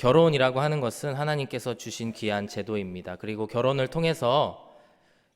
결혼이라고 하는 것은 하나님께서 주신 귀한 제도입니다. 그리고 결혼을 통해서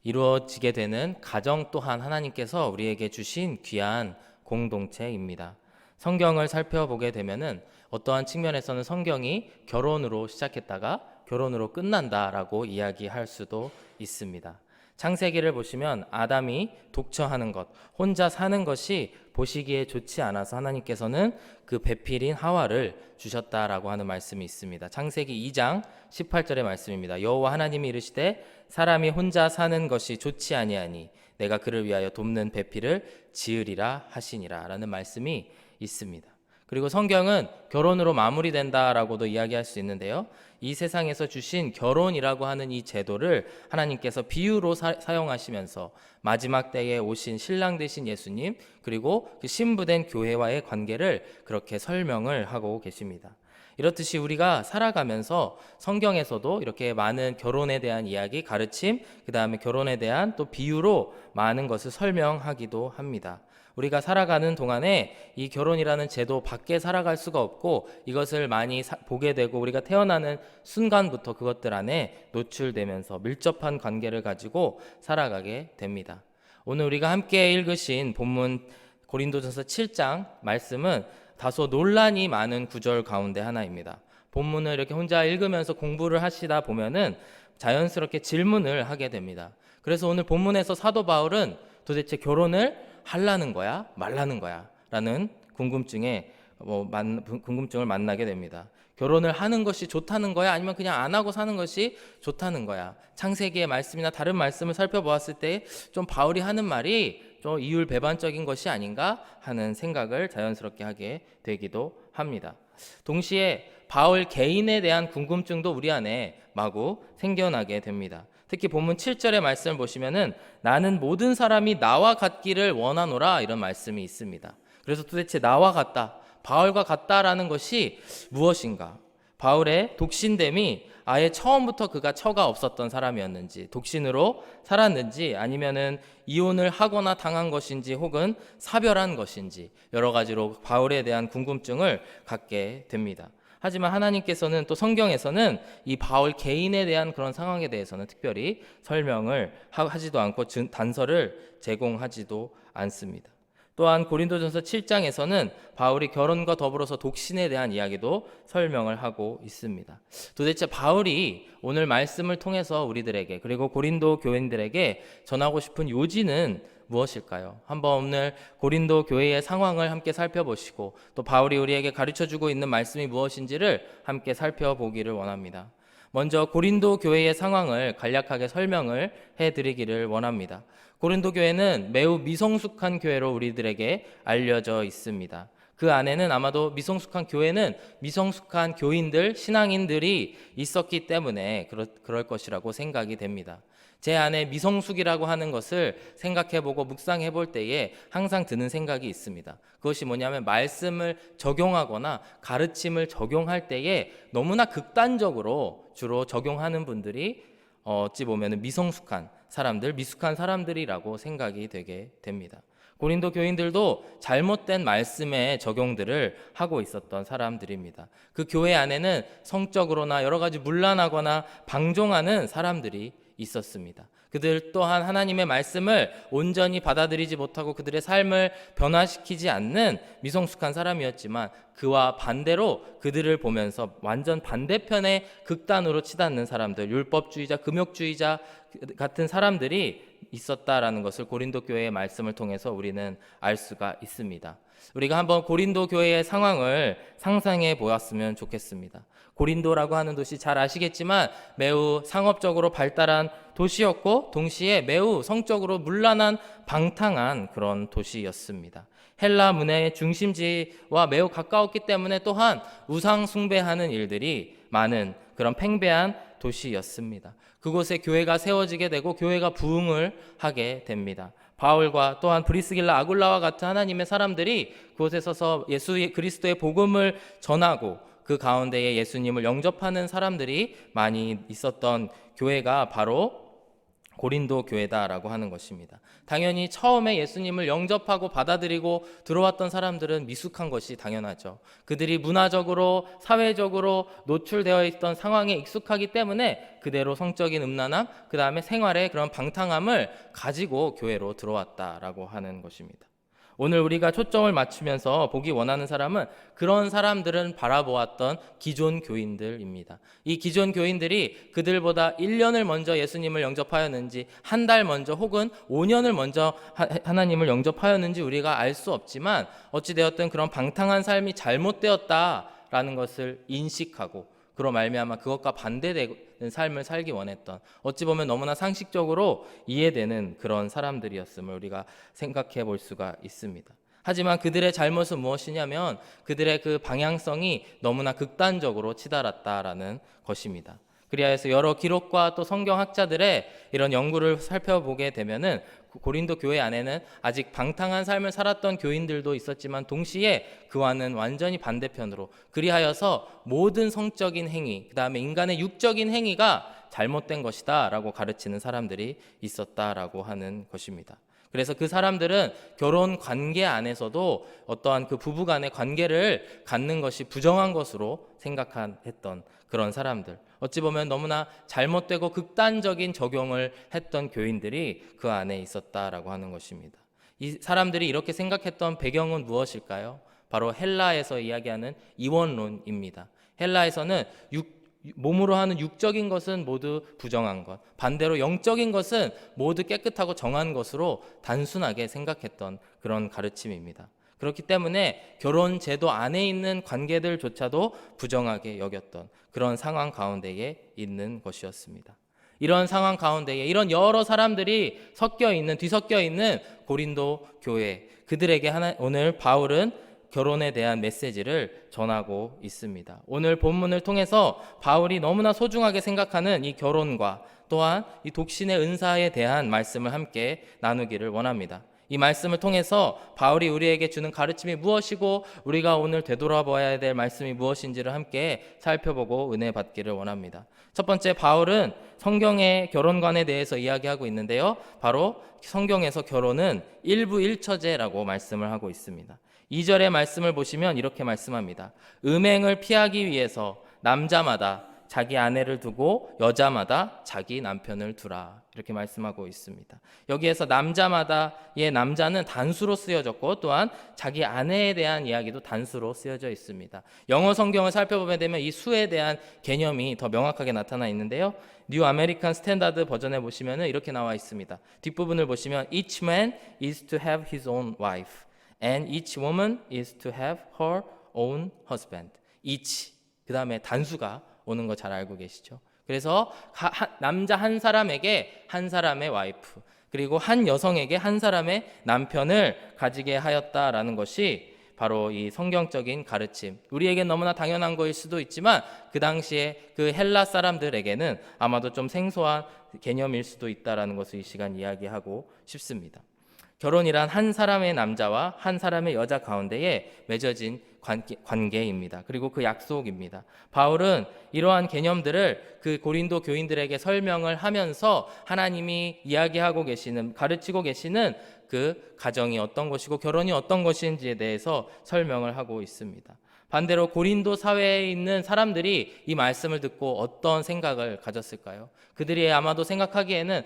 이루어지게 되는 가정 또한 하나님께서 우리에게 주신 귀한 공동체입니다. 성경을 살펴보게 되면은 어떠한 측면에서는 성경이 결혼으로 시작했다가 결혼으로 끝난다라고 이야기할 수도 있습니다. 창세기를 보시면 아담이 독처하는 것, 혼자 사는 것이 보시기에 좋지 않아서 하나님께서는 그 배필인 하와를 주셨다라고 하는 말씀이 있습니다. 창세기 2장 18절의 말씀입니다. 여호와 하나님이 이르시되 사람이 혼자 사는 것이 좋지 아니하니 내가 그를 위하여 돕는 배필을 지으리라 하시니라 라는 말씀이 있습니다. 그리고 성경은 결혼으로 마무리된다라고도 이야기할 수 있는데요. 이 세상에서 주신 결혼이라고 하는 이 제도를 하나님께서 비유로 사용하시면서 마지막 때에 오신 신랑 되신 예수님 그리고 그 신부된 교회와의 관계를 그렇게 설명을 하고 계십니다. 이렇듯이 우리가 살아가면서 성경에서도 이렇게 많은 결혼에 대한 이야기, 가르침, 그 다음에 결혼에 대한 또 비유로 많은 것을 설명하기도 합니다. 우리가 살아가는 동안에 이 결혼이라는 제도 밖에 살아갈 수가 없고 이것을 많이 보게 되고 우리가 태어나는 순간부터 그것들 안에 노출되면서 밀접한 관계를 가지고 살아가게 됩니다. 오늘 우리가 함께 읽으신 본문 고린도전서 7장 말씀은 다소 논란이 많은 구절 가운데 하나입니다. 본문을 이렇게 혼자 읽으면서 공부를 하시다 보면은 자연스럽게 질문을 하게 됩니다. 그래서 오늘 본문에서 사도 바울은 도대체 결혼을 하려는 거야? 말라는 거야? 라는 궁금증을 만나게 됩니다. 결혼을 하는 것이 좋다는 거야? 아니면 그냥 안 하고 사는 것이 좋다는 거야? 창세기의 말씀이나 다른 말씀을 살펴보았을 때 좀 바울이 하는 말이 좀 이율배반적인 것이 아닌가 하는 생각을 자연스럽게 하게 되기도 합니다. 동시에 바울 개인에 대한 궁금증도 우리 안에 마구 생겨나게 됩니다. 특히 본문 7절의 말씀을 보시면은 나는 모든 사람이 나와 같기를 원하노라 이런 말씀이 있습니다. 그래서 도대체 나와 같다, 바울과 같다라는 것이 무엇인가? 바울의 독신됨이 아예 처음부터 그가 처가 없었던 사람이었는지, 독신으로 살았는지, 아니면은 이혼을 하거나 당한 것인지, 혹은 사별한 것인지 여러 가지로 바울에 대한 궁금증을 갖게 됩니다. 하지만 하나님께서는 또 성경에서는 이 바울 개인에 대한 그런 상황에 대해서는 특별히 설명을 하지도 않고 단서를 제공하지도 않습니다. 또한 고린도전서 7장에서는 바울이 결혼과 더불어서 독신에 대한 이야기도 설명을 하고 있습니다. 도대체 바울이 오늘 말씀을 통해서 우리들에게 그리고 고린도 교인들에게 전하고 싶은 요지는 무엇일까요? 한번 오늘 고린도 교회의 상황을 함께 살펴보시고 또 바울이 우리에게 가르쳐주고 있는 말씀이 무엇인지를 함께 살펴보기를 원합니다. 먼저 고린도 교회의 상황을 간략하게 설명을 해드리기를 원합니다. 고린도 교회는 매우 미성숙한 교회로 우리들에게 알려져 있습니다. 그 안에는 아마도 미성숙한 교회는 미성숙한 교인들, 신앙인들이 있었기 때문에 그럴 것이라고 생각이 됩니다. 제 안에 미성숙이라고 하는 것을 생각해보고 묵상해볼 때에 항상 드는 생각이 있습니다. 그것이 뭐냐면 말씀을 적용하거나 가르침을 적용할 때에 너무나 극단적으로 주로 적용하는 분들이 어찌 보면 미성숙한 사람들, 미숙한 사람들이라고 생각이 되게 됩니다. 고린도 교인들도 잘못된 말씀의 적용들을 하고 있었던 사람들입니다. 그 교회 안에는 성적으로나 여러 가지 문란하거나 방종하는 사람들이 있었습니다. 그들 또한 하나님의 말씀을 온전히 받아들이지 못하고 그들의 삶을 변화시키지 않는 미성숙한 사람이었지만 그와 반대로 그들을 보면서 완전 반대편의 극단으로 치닫는 사람들, 율법주의자, 금욕주의자 같은 사람들이 있었다라는 것을 고린도 교회의 말씀을 통해서 우리는 알 수가 있습니다. 우리가 한번 고린도 교회의 상황을 상상해 보았으면 좋겠습니다. 고린도라고 하는 도시 잘 아시겠지만 매우 상업적으로 발달한 도시였고 동시에 매우 성적으로 문란한 방탕한 그런 도시였습니다. 헬라 문화의 중심지와 매우 가까웠기 때문에 또한 우상 숭배하는 일들이 많은 그런 팽배한 도시였습니다. 그곳에 교회가 세워지게 되고 교회가 부흥을 하게 됩니다. 바울과 또한 브리스길라, 아굴라와 같은 하나님의 사람들이 그곳에 서서 예수 그리스도의 복음을 전하고 그 가운데에 예수님을 영접하는 사람들이 많이 있었던 교회가 바로 고린도 교회다라고 하는 것입니다. 당연히 처음에 예수님을 영접하고 받아들이고 들어왔던 사람들은 미숙한 것이 당연하죠. 그들이 문화적으로 사회적으로 노출되어 있던 상황에 익숙하기 때문에 그대로 성적인 음란함, 그 다음에 생활의 그런 방탕함을 가지고 교회로 들어왔다라고 하는 것입니다. 오늘 우리가 초점을 맞추면서 보기 원하는 사람은 그런 사람들은 바라보았던 기존 교인들입니다. 이 기존 교인들이 그들보다 1년을 먼저 예수님을 영접하였는지, 한 달 먼저 혹은 5년을 먼저 하나님을 영접하였는지 우리가 알 수 없지만 어찌되었든 그런 방탕한 삶이 잘못되었다라는 것을 인식하고 그로 말미암아 그것과 반대되는 삶을 살기 원했던, 어찌 보면 너무나 상식적으로 이해되는 그런 사람들이었음을 우리가 생각해 볼 수가 있습니다. 하지만 그들의 잘못은 무엇이냐면 그들의 그 방향성이 너무나 극단적으로 치달았다라는 것입니다. 그리하여서 여러 기록과 또 성경학자들의 이런 연구를 살펴보게 되면은 고린도 교회 안에는 아직 방탕한 삶을 살았던 교인들도 있었지만 동시에 그와는 완전히 반대편으로, 그리하여서 모든 성적인 행위, 그 다음에 인간의 육적인 행위가 잘못된 것이다 라고 가르치는 사람들이 있었다라고 하는 것입니다. 그래서 그 사람들은 결혼 관계 안에서도 어떠한 그 부부 간의 관계를 갖는 것이 부정한 것으로 생각했던 그런 사람들, 어찌 보면 너무나 잘못되고 극단적인 적용을 했던 교인들이 그 안에 있었다라고 하는 것입니다. 이 사람들이 이렇게 생각했던 배경은 무엇일까요? 바로 헬라에서 이야기하는 이원론입니다. 헬라에서는 몸으로 하는 육적인 것은 모두 부정한 것, 반대로 영적인 것은 모두 깨끗하고 정한 것으로 단순하게 생각했던 그런 가르침입니다. 그렇기 때문에 결혼 제도 안에 있는 관계들조차도 부정하게 여겼던 그런 상황 가운데에 있는 것이었습니다. 이런 상황 가운데에 이런 여러 사람들이 뒤섞여 있는 고린도 교회, 그들에게 오늘 바울은 결혼에 대한 메시지를 전하고 있습니다. 오늘 본문을 통해서 바울이 너무나 소중하게 생각하는 이 결혼과 또한 이 독신의 은사에 대한 말씀을 함께 나누기를 원합니다. 이 말씀을 통해서 바울이 우리에게 주는 가르침이 무엇이고 우리가 오늘 되돌아봐야 될 말씀이 무엇인지를 함께 살펴보고 은혜 받기를 원합니다. 첫 번째, 바울은 성경의 결혼관에 대해서 이야기하고 있는데요. 바로 성경에서 결혼은 일부일처제라고 말씀을 하고 있습니다. 2절의 말씀을 보시면 이렇게 말씀합니다. 음행을 피하기 위해서 남자마다 자기 아내를 두고 여자마다 자기 남편을 두라, 이렇게 말씀하고 있습니다. 여기에서 남자마다의 남자는 단수로 쓰여졌고 또한 자기 아내에 대한 이야기도 단수로 쓰여져 있습니다. 영어 성경을 살펴보게 되면 이 수에 대한 개념이 더 명확하게 나타나 있는데요. 뉴 아메리칸 스탠다드 버전에 보시면 이렇게 나와 있습니다. 뒷부분을 보시면 Each man is to have his own wife and each woman is to have her own husband. each, 그 다음에 단수가 오는 거 잘 알고 계시죠? 그래서 남자 한 사람에게 한 사람의 와이프, 그리고 한 여성에게 한 사람의 남편을 가지게 하였다라는 것이 바로 이 성경적인 가르침, 우리에겐 너무나 당연한 거일 수도 있지만 그 당시에 그 헬라 사람들에게는 아마도 좀 생소한 개념일 수도 있다라는 것을 이 시간 이야기하고 싶습니다. 결혼이란 한 사람의 남자와 한 사람의 여자 가운데에 맺어진 관계입니다. 그리고 그 약속입니다. 바울은 이러한 개념들을 그 고린도 교인들에게 설명을 하면서 하나님이 이야기하고 계시는, 가르치고 계시는 그 가정이 어떤 것이고 결혼이 어떤 것인지에 대해서 설명을 하고 있습니다. 반대로 고린도 사회에 있는 사람들이 이 말씀을 듣고 어떤 생각을 가졌을까요? 그들이 아마도 생각하기에는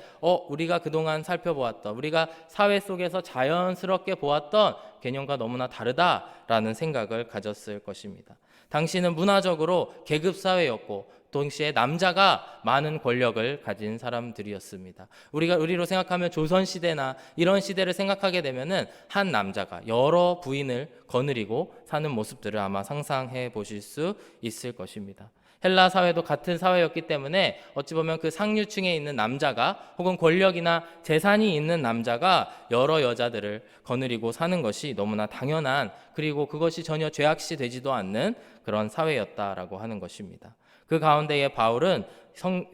우리가 그동안 살펴보았던, 우리가 사회 속에서 자연스럽게 보았던 개념과 너무나 다르다라는 생각을 가졌을 것입니다. 당시는 문화적으로 계급 사회였고 동시에 남자가 많은 권력을 가진 사람들이었습니다. 우리로 생각하면 조선시대나 이런 시대를 생각하게 되면은 한 남자가 여러 부인을 거느리고 사는 모습들을 아마 상상해 보실 수 있을 것입니다. 헬라 사회도 같은 사회였기 때문에 어찌 보면 그 상류층에 있는 남자가 혹은 권력이나 재산이 있는 남자가 여러 여자들을 거느리고 사는 것이 너무나 당연한, 그리고 그것이 전혀 죄악시 되지도 않는 그런 사회였다라고 하는 것입니다. 그 가운데에 바울은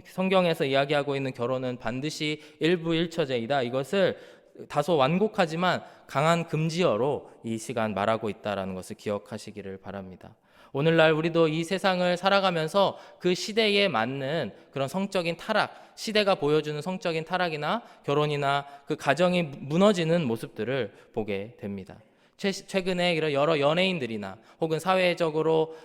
성경에서 이야기하고 있는 결혼은 반드시 일부일처제이다, 이것을 다소 완곡하지만 강한 금지어로 이 시간 말하고 있다는 것을 기억하시기를 바랍니다. 오늘날 우리도 이 세상을 살아가면서 그 시대에 맞는 그런 성적인 타락, 시대가 보여주는 성적인 타락이나 결혼이나 그 가정이 무너지는 모습들을 보게 됩니다. 최근에 이런 여러 연예인들이나 혹은 사회적으로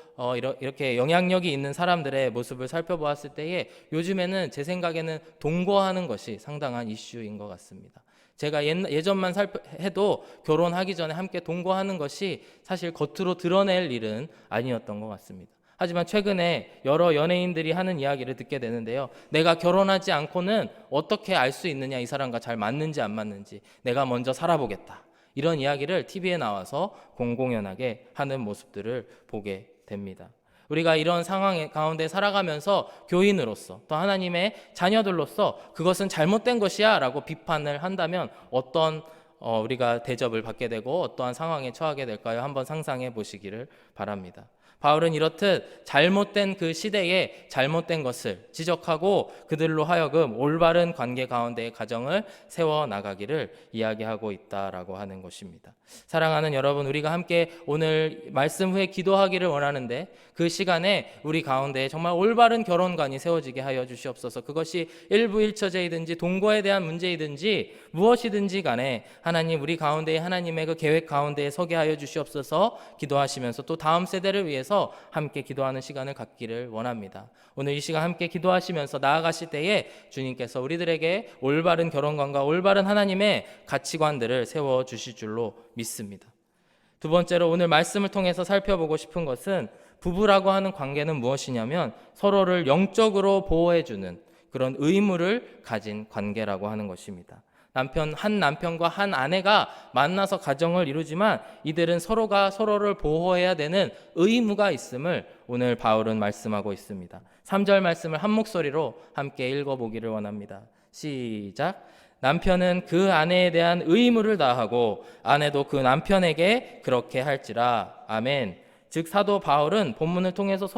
이렇게 영향력이 있는 사람들의 모습을 살펴보았을 때에 요즘에는 제 생각에는 동거하는 것이 상당한 이슈인 것 같습니다. 제가 예전만 해도 결혼하기 전에 함께 동거하는 것이 사실 겉으로 드러낼 일은 아니었던 것 같습니다. 하지만 최근에 여러 연예인들이 하는 이야기를 듣게 되는데요. 내가 결혼하지 않고는 어떻게 알 수 있느냐, 이 사람과 잘 맞는지 안 맞는지. 내가 먼저 살아보겠다. 이런 이야기를 TV에 나와서 공공연하게 하는 모습들을 보게 됩니다. 우리가 이런 상황 가운데 살아가면서 교인으로서 또 하나님의 자녀들로서 그것은 잘못된 것이야 라고 비판을 한다면 어떤 우리가 대접을 받게 되고 어떠한 상황에 처하게 될까요? 한번 상상해 보시기를 바랍니다. 바울은 이렇듯 잘못된 그 시대에 잘못된 것을 지적하고 그들로 하여금 올바른 관계 가운데의 가정을 세워나가기를 이야기하고 있다라고 하는 것입니다. 사랑하는 여러분, 우리가 함께 오늘 말씀 후에 기도하기를 원하는데 그 시간에 우리 가운데 정말 올바른 결혼관이 세워지게 하여 주시옵소서. 그것이 일부일처제이든지 동거에 대한 문제이든지 무엇이든지 간에 하나님, 우리 가운데 하나님의 그 계획 가운데에 서게 하여 주시옵소서. 기도하시면서 또 다음 세대를 위해서 함께 기도하는 시간을 갖기를 원합니다. 오늘 이 시간 함께 기도하시면서 나아가실 때에 주님께서 우리들에게 올바른 결혼관과 올바른 하나님의 가치관들을 세워주실 줄로 믿습니다. 두 번째로 오늘 말씀을 통해서 살펴보고 싶은 것은 부부라고 하는 관계는 무엇이냐면 서로를 영적으로 보호해주는 그런 의무를 가진 관계라고 하는 것입니다. 한 남편과 한 아내가 만나서 가정을 이루지만 이들은 서로가 서로를 보호해야 되는 의무가 있음을 오늘 바울은 말씀하고 있습니다. 3절 말씀을 한 목소리로 함께 읽어보기를 원합니다. 시작. 남편은 그 아내에 대한 의무를 다하고 아내도 그 남편에게 그렇게 할지라. 아멘. 즉 사도 바울은 본문을 통해서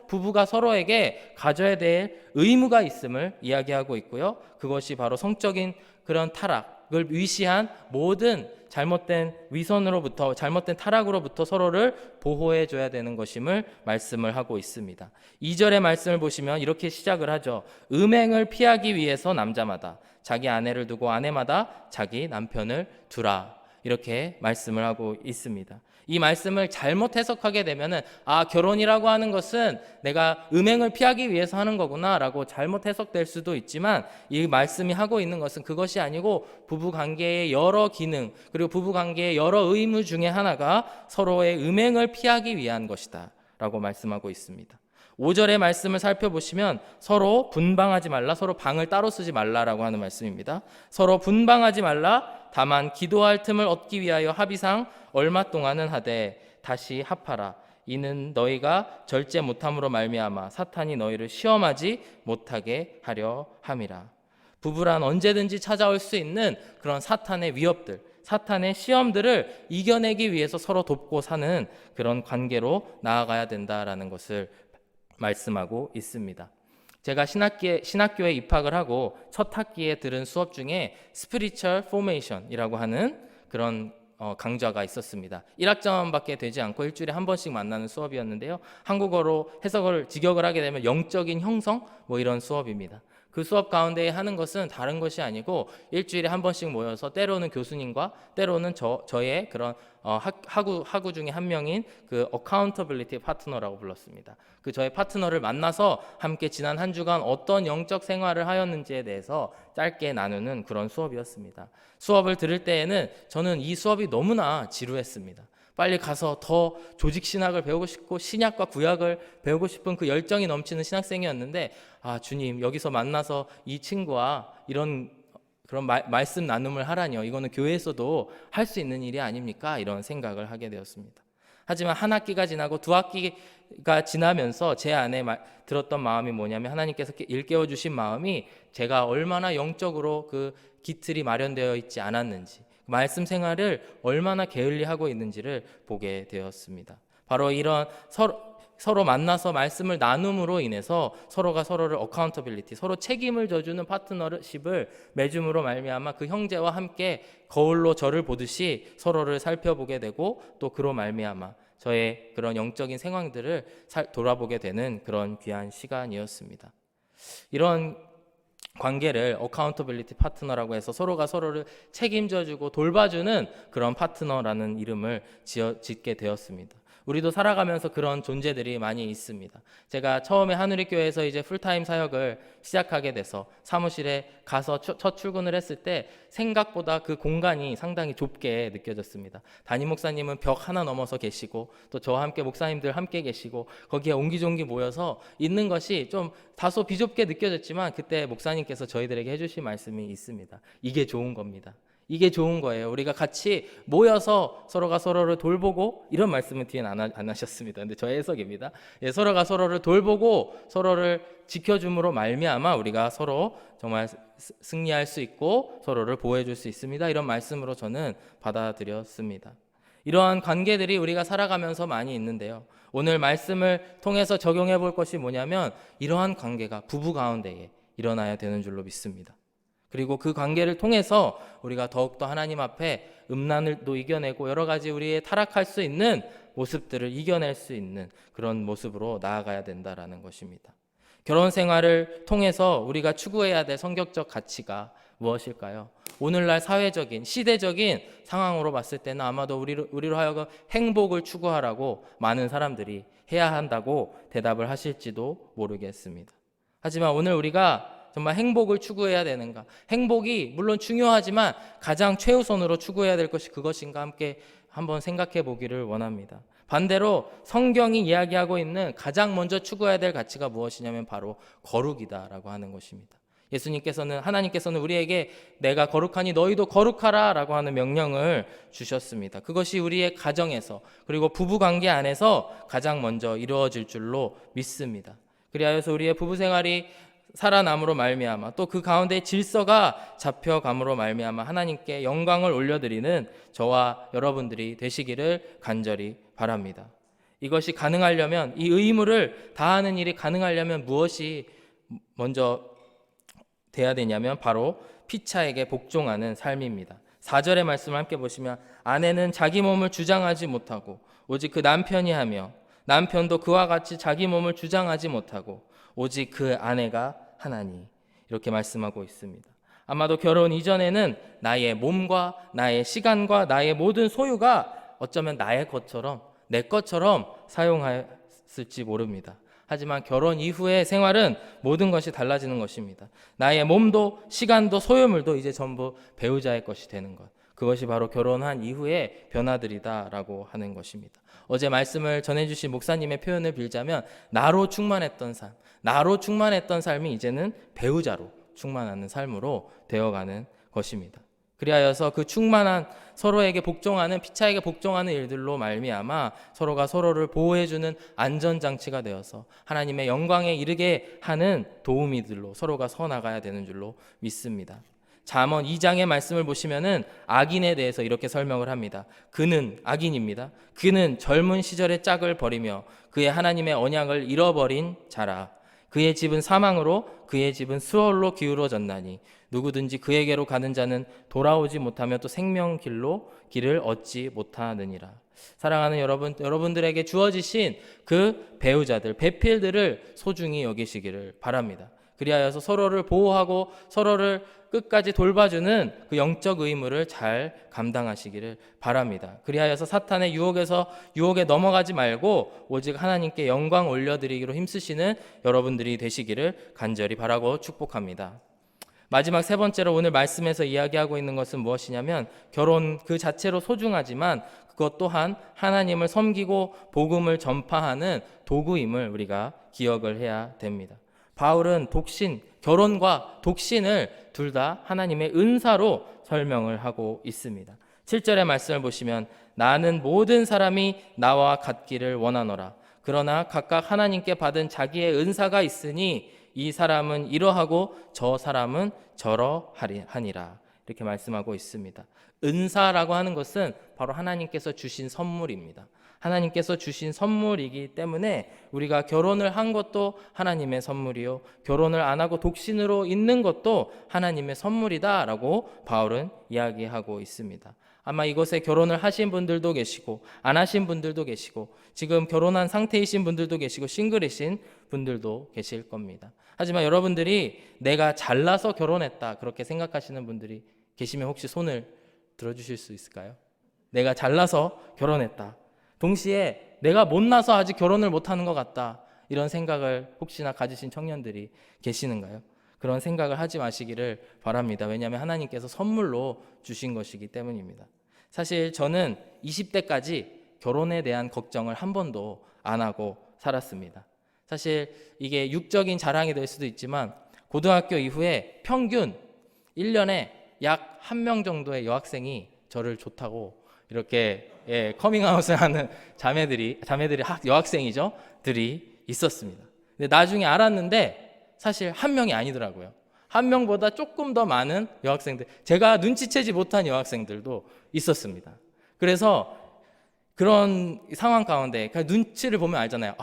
부부가 서로에게 가져야 될 의무가 있음을 이야기하고 있고요. 그것이 바로 성적인 그런 타락을 위시한 모든 잘못된 위선으로부터, 잘못된 타락으로부터 서로를 보호해 줘야 되는 것임을 말씀을 하고 있습니다. 2절의 말씀을 보시면 이렇게 시작을 하죠. 음행을 피하기 위해서 남자마다 자기 아내를 두고 아내마다 자기 남편을 두라. 이렇게 말씀을 하고 있습니다. 이 말씀을 잘못 해석하게 되면은 결혼이라고 하는 것은 내가 음행을 피하기 위해서 하는 거구나 라고 잘못 해석될 수도 있지만 이 말씀이 하고 있는 것은 그것이 아니고 부부관계의 여러 기능 그리고 부부관계의 여러 의무 중에 하나가 서로의 음행을 피하기 위한 것이다 라고 말씀하고 있습니다. 5절의 말씀을 살펴보시면 서로 분방하지 말라, 서로 방을 따로 쓰지 말라라고 하는 말씀입니다. 서로 분방하지 말라, 다만 기도할 틈을 얻기 위하여 합의상 얼마 동안은 하되 다시 합하라. 이는 너희가 절제 못함으로 말미암아 사탄이 너희를 시험하지 못하게 하려 함이라. 부부란 언제든지 찾아올 수 있는 그런 사탄의 위협들, 사탄의 시험들을 이겨내기 위해서 서로 돕고 사는 그런 관계로 나아가야 된다라는 것을 말씀하고 있습니다. 제가 신학교에 입학을 하고 첫 학기에 들은 수업 중에 Spiritual Formation이라고 하는 그런 강좌가 있었습니다. 1학점밖에 되지 않고 일주일에 한 번씩 만나는 수업이었는데요. 한국어로 해석을 직역을 하게 되면 영적인 형성 이런 수업입니다. 그 수업 가운데 하는 것은 다른 것이 아니고 일주일에 한 번씩 모여서 때로는 교수님과 때로는 저의 그런 하구 중에 한 명인 그 accountability 파트너라고 불렀습니다. 그 저의 파트너를 만나서 함께 지난 한 주간 어떤 영적 생활을 하였는지에 대해서 짧게 나누는 그런 수업이었습니다. 수업을 들을 때에는 저는 이 수업이 너무나 지루했습니다. 빨리 가서 더 조직 신학을 배우고 싶고 신약과 구약을 배우고 싶은 그 열정이 넘치는 신학생이었는데 주님, 여기서 만나서 이 친구와 이런 그런 말씀 나눔을 하라니요. 이거는 교회에서도 할 수 있는 일이 아닙니까? 이런 생각을 하게 되었습니다. 하지만 한 학기가 지나고 두 학기가 지나면서 제 안에 들었던 마음이 뭐냐면 하나님께서 일깨워 주신 마음이 제가 얼마나 영적으로 그 기틀이 마련되어 있지 않았는지 말씀 생활을 얼마나 게을리하고 있는지를 보게 되었습니다. 바로 이런 서로 만나서 말씀을 나눔으로 인해서 서로가 서로를 어카운터빌리티, 서로 책임을 져주는 파트너십을 맺음으로 말미암아 그 형제와 함께 거울로 저를 보듯이 서로를 살펴보게 되고 또 그로 말미암아 저의 그런 영적인 생활들을 돌아보게 되는 그런 귀한 시간이었습니다. 이런 관계를 어카운터빌리티 파트너라고 해서 서로가 서로를 책임져주고 돌봐주는 그런 파트너라는 이름을 짓게 되었습니다. 우리도 살아가면서 그런 존재들이 많이 있습니다. 제가 처음에 한우리교회에서 이제 풀타임 사역을 시작하게 돼서 사무실에 가서 첫 출근을 했을 때 생각보다 그 공간이 상당히 좁게 느껴졌습니다. 담임 목사님은 벽 하나 넘어서 계시고 또 저와 함께 목사님들 함께 계시고 거기에 옹기종기 모여서 있는 것이 좀 다소 비좁게 느껴졌지만 그때 목사님께서 저희들에게 해주신 말씀이 있습니다. 이게 좋은 겁니다. 이게 좋은 거예요. 우리가 같이 모여서 서로가 서로를 돌보고, 이런 말씀은 뒤에는 안 하셨습니다. 근데 저의 해석입니다. 예, 서로가 서로를 돌보고 서로를 지켜줌으로 말미암아 우리가 서로 정말 승리할 수 있고 서로를 보호해 줄 수 있습니다. 이런 말씀으로 저는 받아들였습니다. 이러한 관계들이 우리가 살아가면서 많이 있는데요. 오늘 말씀을 통해서 적용해 볼 것이 뭐냐면 이러한 관계가 부부 가운데에 일어나야 되는 줄로 믿습니다. 그리고 그 관계를 통해서 우리가 더욱더 하나님 앞에 음란을도 이겨내고 여러 가지 우리의 타락할 수 있는 모습들을 이겨낼 수 있는 그런 모습으로 나아가야 된다라는 것입니다. 결혼 생활을 통해서 우리가 추구해야 될 성격적 가치가 무엇일까요? 오늘날 사회적인 시대적인 상황으로 봤을 때는 아마도 우리로 하여금 행복을 추구하라고 많은 사람들이 해야 한다고 대답을 하실지도 모르겠습니다. 하지만 오늘 우리가 정말 행복을 추구해야 되는가? 행복이 물론 중요하지만 가장 최우선으로 추구해야 될 것이 그것인가 함께 한번 생각해 보기를 원합니다. 반대로 성경이 이야기하고 있는 가장 먼저 추구해야 될 가치가 무엇이냐면 바로 거룩이다라고 하는 것입니다. 하나님께서는 우리에게 내가 거룩하니 너희도 거룩하라 라고 하는 명령을 주셨습니다. 그것이 우리의 가정에서 그리고 부부관계 안에서 가장 먼저 이루어질 줄로 믿습니다. 그리하여서 우리의 부부생활이 살아남으로 말미암아 또 그 가운데 질서가 잡혀감으로 말미암아 하나님께 영광을 올려드리는 저와 여러분들이 되시기를 간절히 바랍니다. 이것이 가능하려면, 이 의무를 다하는 일이 가능하려면 무엇이 먼저 돼야 되냐면 바로 피차에게 복종하는 삶입니다. 4절의 말씀을 함께 보시면 아내는 자기 몸을 주장하지 못하고 오직 그 남편이 하며 남편도 그와 같이 자기 몸을 주장하지 못하고 오직 그 아내가 하나니, 이렇게 말씀하고 있습니다. 아마도 결혼 이전에는 나의 몸과 나의 시간과 나의 모든 소유가 어쩌면 나의 것처럼 내 것처럼 사용했을지 모릅니다. 하지만 결혼 이후의 생활은 모든 것이 달라지는 것입니다. 나의 몸도 시간도 소유물도 이제 전부 배우자의 것이 되는 것, 그것이 바로 결혼한 이후의 변화들이다라고 하는 것입니다. 어제 말씀을 전해주신 목사님의 표현을 빌자면 나로 충만했던 삶이 이제는 배우자로 충만하는 삶으로 되어가는 것입니다. 그리하여서 그 충만한 서로에게 복종하는, 피차에게 복종하는 일들로 말미암아 서로가 서로를 보호해주는 안전장치가 되어서 하나님의 영광에 이르게 하는 도우미들로 서로가 서 나가야 되는 줄로 믿습니다. 잠언 2장의 말씀을 보시면은 악인에 대해서 이렇게 설명을 합니다. 그는, 악인입니다. 그는 젊은 시절의 짝을 버리며 그의 하나님의 언약을 잃어버린 자라. 그의 집은 사망으로 그의 집은 수월로 기울어졌나니 누구든지 그에게로 가는 자는 돌아오지 못하며 또 생명길로 길을 얻지 못하느니라. 사랑하는 여러분들에게 주어지신 그 배우자들, 배필들을 소중히 여기시기를 바랍니다. 그리하여서 서로를 보호하고 서로를 끝까지 돌봐주는 그 영적 의무를 잘 감당하시기를 바랍니다. 그리하여서 사탄의 유혹에 넘어가지 말고 오직 하나님께 영광 올려드리기로 힘쓰시는 여러분들이 되시기를 간절히 바라고 축복합니다. 마지막 세 번째로 오늘 말씀에서 이야기하고 있는 것은 무엇이냐면 결혼 그 자체로 소중하지만 그것 또한 하나님을 섬기고 복음을 전파하는 도구임을 우리가 기억을 해야 됩니다. 바울은 결혼과 독신을 둘 다 하나님의 은사로 설명을 하고 있습니다. 7절의 말씀을 보시면 나는 모든 사람이 나와 같기를 원하노라. 그러나 각각 하나님께 받은 자기의 은사가 있으니 이 사람은 이러하고 저 사람은 저러하니라. 이렇게 말씀하고 있습니다. 은사라고 하는 것은 바로 하나님께서 주신 선물입니다. 하나님께서 주신 선물이기 때문에 우리가 결혼을 한 것도 하나님의 선물이요, 결혼을 안 하고 독신으로 있는 것도 하나님의 선물이다라고 바울은 이야기하고 있습니다. 아마 이곳에 결혼을 하신 분들도 계시고 안 하신 분들도 계시고 지금 결혼한 상태이신 분들도 계시고 싱글이신 분들도 계실 겁니다. 하지만 여러분들이 내가 잘나서 결혼했다 그렇게 생각하시는 분들이 계시면 혹시 손을 들어주실 수 있을까요? 내가 잘나서 결혼했다. 동시에 내가 못나서 아직 결혼을 못하는 것 같다. 이런 생각을 혹시나 가지신 청년들이 계시는가요? 그런 생각을 하지 마시기를 바랍니다. 왜냐하면 하나님께서 선물로 주신 것이기 때문입니다. 사실 저는 20대까지 결혼에 대한 걱정을 한 번도 안 하고 살았습니다. 사실 이게 육적인 자랑이 될 수도 있지만 고등학교 이후에 평균 1년에 약 1명 정도의 여학생이 저를 좋다고 이렇게 커밍아웃을 하는 자매들이 여학생이죠. 들이 있었습니다. 근데 나중에 알았는데 사실 한 명이 아니더라고요. 한 명보다 조금 더 많은 여학생들, 제가 눈치채지 못한 여학생들도 있었습니다. 그래서 그런 상황 가운데 눈치를 보면 알잖아요.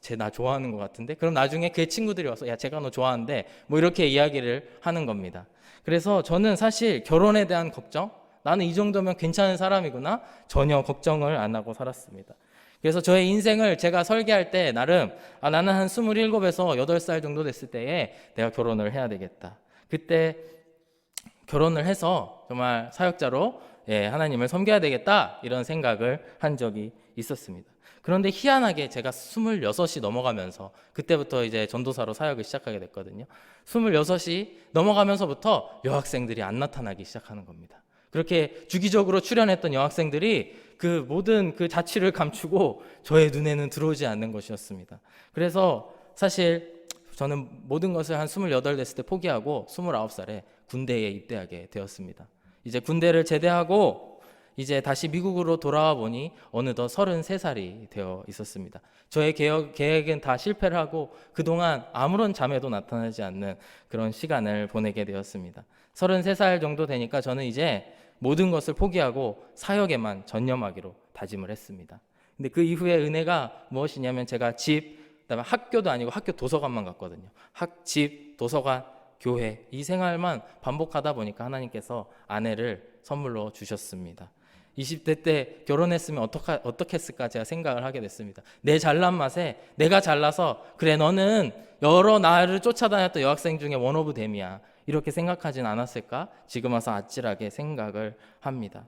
쟤 나 좋아하는 것 같은데? 그럼 나중에 그 친구들이 와서 야, 제가 너 좋아하는데 뭐 이렇게 이야기를 하는 겁니다. 그래서 저는 사실 결혼에 대한 걱정, 나는 이 정도면 괜찮은 사람이구나, 전혀 걱정을 안 하고 살았습니다. 그래서 저의 인생을 제가 설계할 때 나름 나는 한 27에서 8살 정도 됐을 때에 내가 결혼을 해야 되겠다. 그때 결혼을 해서 정말 사역자로 하나님을 섬겨야 되겠다 이런 생각을 한 적이 있었습니다. 그런데 희한하게 제가 26이 넘어가면서 그때부터 이제 전도사로 사역을 시작하게 됐거든요. 26이 넘어가면서부터 여학생들이 안 나타나기 시작하는 겁니다. 그렇게 주기적으로 출연했던 여학생들이 그 모든 그 자취를 감추고 저의 눈에는 들어오지 않는 것이었습니다. 그래서 사실 저는 모든 것을 한 28 됐을 때 포기하고 29살에 군대에 입대하게 되었습니다. 이제 군대를 제대하고 이제 다시 미국으로 돌아와 보니 어느덧 33살이 되어 있었습니다. 저의 계획은 다 실패를 하고 그동안 아무런 자매도 나타나지 않는 그런 시간을 보내게 되었습니다. 33살 정도 되니까 저는 이제 모든 것을 포기하고 사역에만 전념하기로 다짐을 했습니다. 근데 그 이후에 은혜가 무엇이냐면 제가 그다음에 학교도 아니고 학교 도서관만 갔거든요. 집, 도서관, 교회 이 생활만 반복하다 보니까 하나님께서 아내를 선물로 주셨습니다. 20대 때 결혼했으면 어떻게 했을까 제가 생각을 하게 됐습니다. 내 잘난 맛에 내가 잘나서 그래 너는 여러 나를 쫓아다녔던 여학생 중에 원 오브 댐이야 이렇게 생각하진 않았을까? 지금 와서 아찔하게 생각을 합니다.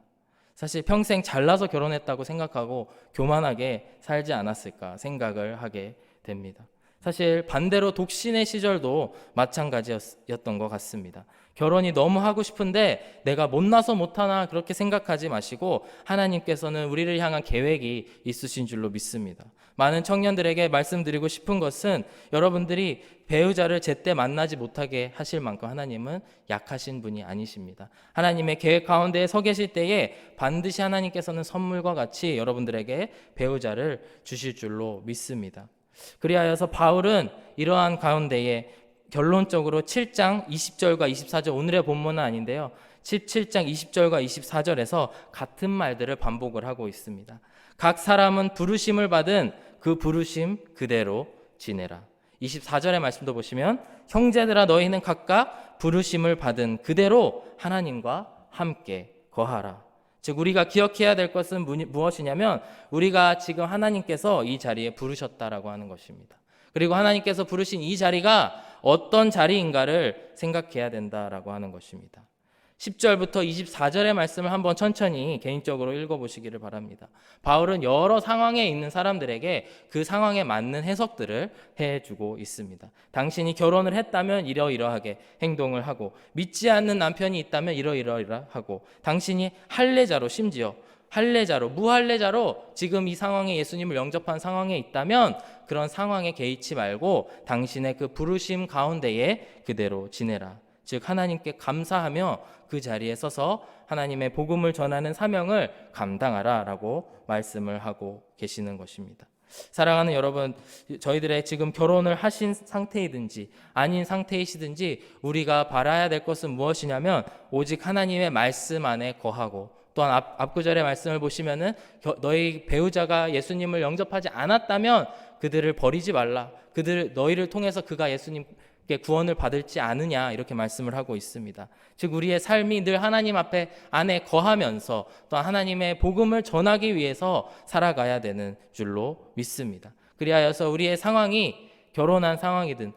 사실 평생 잘나서 결혼했다고 생각하고 교만하게 살지 않았을까 생각을 하게 됩니다. 사실 반대로 독신의 시절도 마찬가지였던 것 같습니다. 결혼이 너무 하고 싶은데 내가 못나서 못하나 그렇게 생각하지 마시고 하나님께서는 우리를 향한 계획이 있으신 줄로 믿습니다. 많은 청년들에게 말씀드리고 싶은 것은 여러분들이 배우자를 제때 만나지 못하게 하실 만큼 하나님은 약하신 분이 아니십니다. 하나님의 계획 가운데에 서 계실 때에 반드시 하나님께서는 선물과 같이 여러분들에게 배우자를 주실 줄로 믿습니다. 그리하여서 바울은 이러한 가운데에 결론적으로 7장 20절과 24절 오늘의 본문은 아닌데요. 17장 20절과 24절에서 같은 말들을 반복을 하고 있습니다. 각 사람은 부르심을 받은 그 부르심 그대로 지내라. 24절의 말씀도 보시면 형제들아 너희는 각각 부르심을 받은 그대로 하나님과 함께 거하라. 즉 우리가 기억해야 될 것은 무엇이냐면 우리가 지금 하나님께서 이 자리에 부르셨다라고 하는 것입니다. 그리고 하나님께서 부르신 이 자리가 어떤 자리인가를 생각해야 된다라고 하는 것입니다. 10절부터 24절의 말씀을 한번 천천히 개인적으로 읽어보시기를 바랍니다. 바울은 여러 상황에 있는 사람들에게 그 상황에 맞는 해석들을 해주고 있습니다. 당신이 결혼을 했다면 이러이러하게 행동을 하고 믿지 않는 남편이 있다면 이러이러하고 당신이 할례자로 심지어 무할례자로 지금 이 상황에 예수님을 영접한 상황에 있다면 그런 상황에 개의치 말고 당신의 그 부르심 가운데에 그대로 지내라. 즉 하나님께 감사하며 그 자리에 서서 하나님의 복음을 전하는 사명을 감당하라라고 말씀을 하고 계시는 것입니다. 사랑하는 여러분, 저희들의 지금 결혼을 하신 상태이든지 아닌 상태이시든지 우리가 바라야 될 것은 무엇이냐면 오직 하나님의 말씀 안에 거하고 또한 앞구절의 말씀을 보시면은 너희 배우자가 예수님을 영접하지 않았다면 그들을 버리지 말라. 너희를 통해서 그가 예수님 구원을 받을지 않으냐 이렇게 말씀을 하고 있습니다. 즉 우리의 삶이 늘 하나님 안에 거하면서 또 하나님의 복음을 전하기 위해서 살아가야 되는 줄로 믿습니다. 그리하여서 우리의 상황이 결혼한 상황이든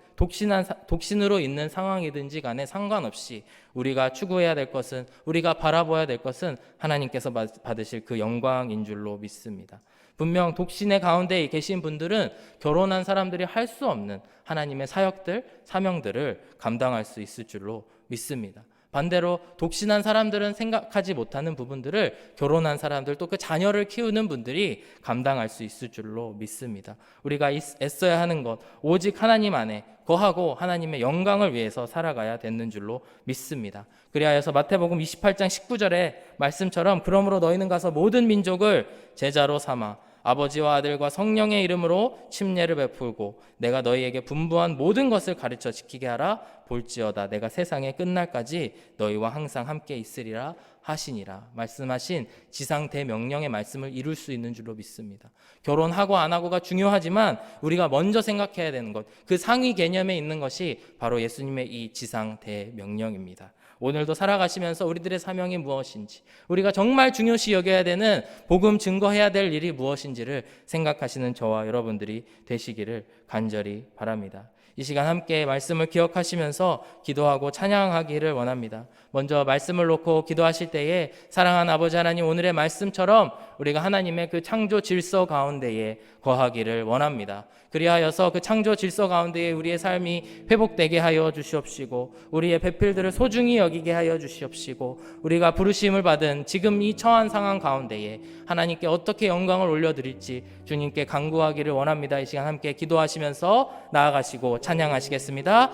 독신으로 있는 상황이든지 간에 상관없이 우리가 추구해야 될 것은, 우리가 바라봐야 될 것은 하나님께서 받으실 그 영광인 줄로 믿습니다. 분명 독신의 가운데 계신 분들은 결혼한 사람들이 할 수 없는 하나님의 사역들, 사명들을 감당할 수 있을 줄로 믿습니다. 반대로 독신한 사람들은 생각하지 못하는 부분들을 결혼한 사람들, 또 그 자녀를 키우는 분들이 감당할 수 있을 줄로 믿습니다. 우리가 애써야 하는 것, 오직 하나님 안에 거하고 하나님의 영광을 위해서 살아가야 되는 줄로 믿습니다. 그리하여서 마태복음 28장 19절의 말씀처럼 그러므로 너희는 가서 모든 민족을 제자로 삼아 아버지와 아들과 성령의 이름으로 침례를 베풀고 내가 너희에게 분부한 모든 것을 가르쳐 지키게 하라. 볼지어다 내가 세상의 끝날까지 너희와 항상 함께 있으리라 하시니라. 말씀하신 지상 대명령의 말씀을 이룰 수 있는 줄로 믿습니다. 결혼하고 안 하고가 중요하지만 우리가 먼저 생각해야 되는 것, 그 상위 개념에 있는 것이 바로 예수님의 이 지상 대명령입니다. 오늘도 살아가시면서 우리들의 사명이 무엇인지, 우리가 정말 중요시 여겨야 되는 복음 증거해야 될 일이 무엇인지를 생각하시는 저와 여러분들이 되시기를 간절히 바랍니다. 이 시간 함께 말씀을 기억하시면서 기도하고 찬양하기를 원합니다. 먼저 말씀을 놓고 기도하실 때에 사랑하는 아버지 하나님, 오늘의 말씀처럼 우리가 하나님의 그 창조 질서 가운데에 거하기를 원합니다. 그리하여서 그 창조 질서 가운데에 우리의 삶이 회복되게 하여 주시옵시고 우리의 배필들을 소중히 여기게 하여 주시옵시고 우리가 부르심을 받은 지금 이 처한 상황 가운데에 하나님께 어떻게 영광을 올려드릴지 주님께 간구하기를 원합니다. 이 시간 함께 기도하시면서 나아가시고 찬양하시겠습니다.